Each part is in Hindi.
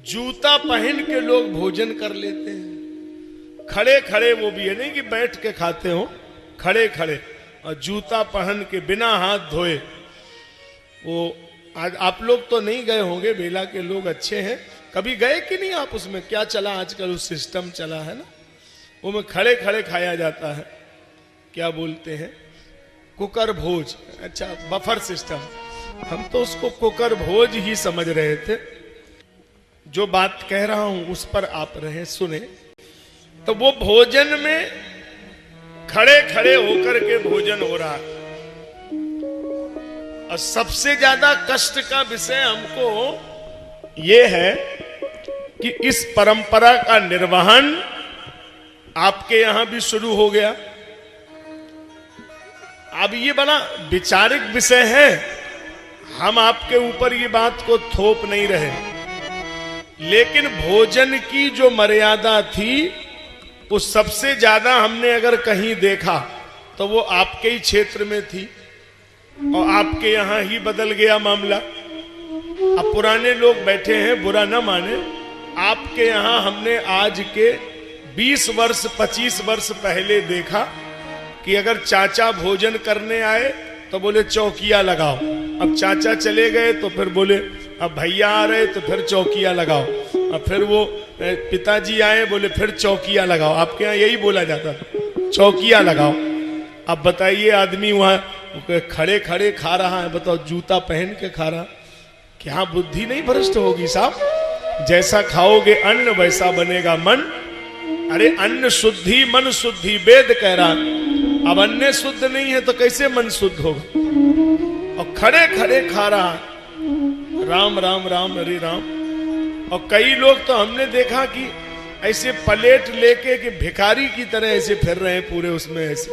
जूता पहन के लोग भोजन कर लेते हैं, खड़े खड़े, वो भी है नहीं कि बैठ के खाते हो, खड़े खड़े, और जूता पहन के बिना हाथ धोए। वो आज आप लोग तो नहीं गए होंगे, बेला के लोग अच्छे हैं, कभी गए कि नहीं आप? उसमें क्या चला आजकल, उस सिस्टम चला है ना, वो में खड़े खड़े खाया जाता है, क्या बोलते हैं, कुकर भोज। अच्छा, बफर सिस्टम, हम तो उसको कुकर भोज ही समझ रहे थे। जो बात कह रहा हूं उस पर आप रहे सुने। तो वो भोजन में खड़े खड़े होकर के भोजन हो रहा है, और सबसे ज्यादा कष्ट का विषय हमको ये है कि इस परंपरा का निर्वहन आपके यहां भी शुरू हो गया। अब ये बड़ा विचारिक विषय है, हम आपके ऊपर ये बात को थोप नहीं रहे, लेकिन भोजन की जो मर्यादा थी वो सबसे ज्यादा हमने अगर कहीं देखा तो वो आपके ही क्षेत्र में थी, और आपके यहां ही बदल गया मामला। अब पुराने लोग बैठे हैं, बुरा ना माने, आपके यहां हमने आज के 20 वर्ष 25 वर्ष पहले देखा कि अगर चाचा भोजन करने आए तो बोले चौकिया लगाओ, अब चाचा चले गए तो फिर बोले अब भैया आ रहे तो फिर चौकिया लगाओ, अब फिर वो पिताजी आए बोले फिर चौकिया लगाओ। आपके यहाँ यही बोला जाता था, चौकिया लगाओ। अब बताइए, आदमी वहां खड़े खड़े खा रहा है, बताओ जूता पहन के खा रहा, क्या बुद्धि नहीं भ्रष्ट होगी साहब? जैसा खाओगे अन्न वैसा बनेगा मन। अरे अन्न शुद्धि मन शुद्धि, वेद कह रहा, अब अन्न शुद्ध नहीं है तो कैसे मन शुद्ध होगा? और खड़े खड़े खा रहा, राम राम राम हरे राम। और कई लोग तो हमने देखा कि ऐसे प्लेट लेके कि भिखारी की तरह ऐसे फिर रहे हैं पूरे उसमें ऐसे।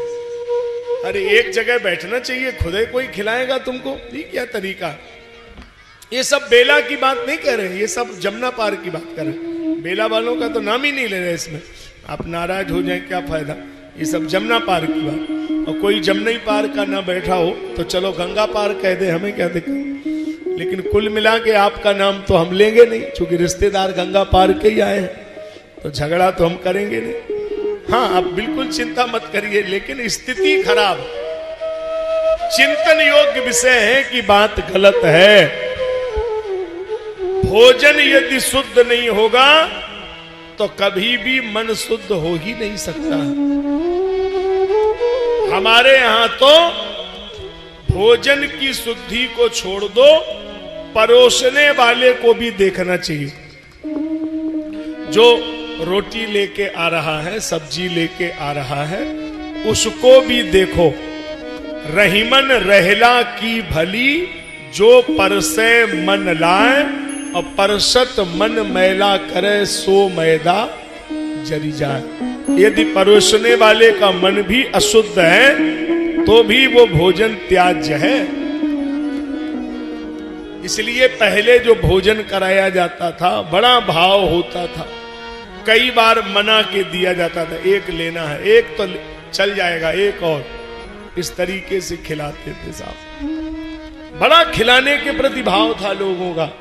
अरे एक जगह बैठना चाहिए, खुद ही कोई खिलाएगा तुमको, ये क्या तरीका? ये सब बेला की बात नहीं कर रहे, ये सब जमुना पार की बात कर रहे। बेला वालों का तो नाम ही नहीं ले रहे इसमें, आप नाराज हो जाए क्या फायदा? ये सब जमुना पार की बात। और कोई जमुना पार का ना बैठा हो तो चलो गंगा पार कह दे, हमें क्या दिक्कत? लेकिन कुल मिला के आपका नाम तो हम लेंगे नहीं, क्योंकि रिश्तेदार गंगा पार के ही आए हैं, तो झगड़ा तो हम करेंगे नहीं। हाँ, आप बिल्कुल चिंता मत करिए, लेकिन स्थिति खराब, चिंतन योग्य विषय है कि बात गलत है। भोजन यदि शुद्ध नहीं होगा तो कभी भी मन शुद्ध हो ही नहीं सकता। हमारे यहां तो भोजन की शुद्धि को छोड़ दो, परोसने वाले को भी देखना चाहिए। जो रोटी लेके आ रहा है, सब्जी लेके आ रहा है, उसको भी देखो। रहीमन रहला की भली, जो परसे मन लाए, और परसत मन मैला करे, सो मैदा जरी जाए। यदि परोसने वाले का मन भी अशुद्ध है तो भी वो भोजन त्याज्य है। इसलिए पहले जो भोजन कराया जाता था बड़ा भाव होता था, कई बार मना के दिया जाता था, एक लेना है, एक तो चल जाएगा, एक और, इस तरीके से खिलाते थे साहब। बड़ा खिलाने के प्रति भाव था लोगों का।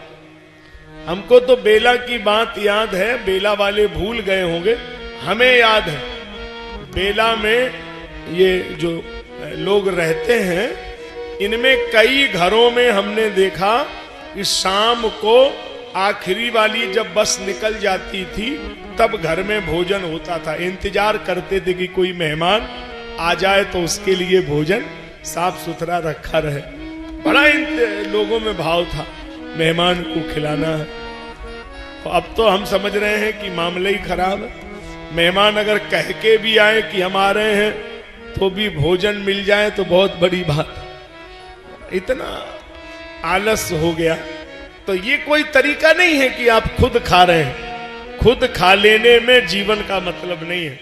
हमको तो बेला की बात याद है, बेला वाले भूल गए होंगे, हमें याद है। बेला में ये जो लोग रहते हैं, इनमें कई घरों में हमने देखा कि शाम को आखिरी वाली जब बस निकल जाती थी तब घर में भोजन होता था। इंतजार करते थे कि कोई मेहमान आ जाए तो उसके लिए भोजन साफ सुथरा रखा रहे। बड़ा लोगों में भाव था, मेहमान को खिलाना है। तो अब तो हम समझ रहे हैं कि मामला ही खराब है। मेहमान अगर कह के भी आए कि हम आ रहे हैं तो भी भोजन मिल जाए तो बहुत बड़ी बात। इतना आलस हो गया। तो ये कोई तरीका नहीं है कि आप खुद खा रहे हैं। खुद खा लेने में जीवन का मतलब नहीं है।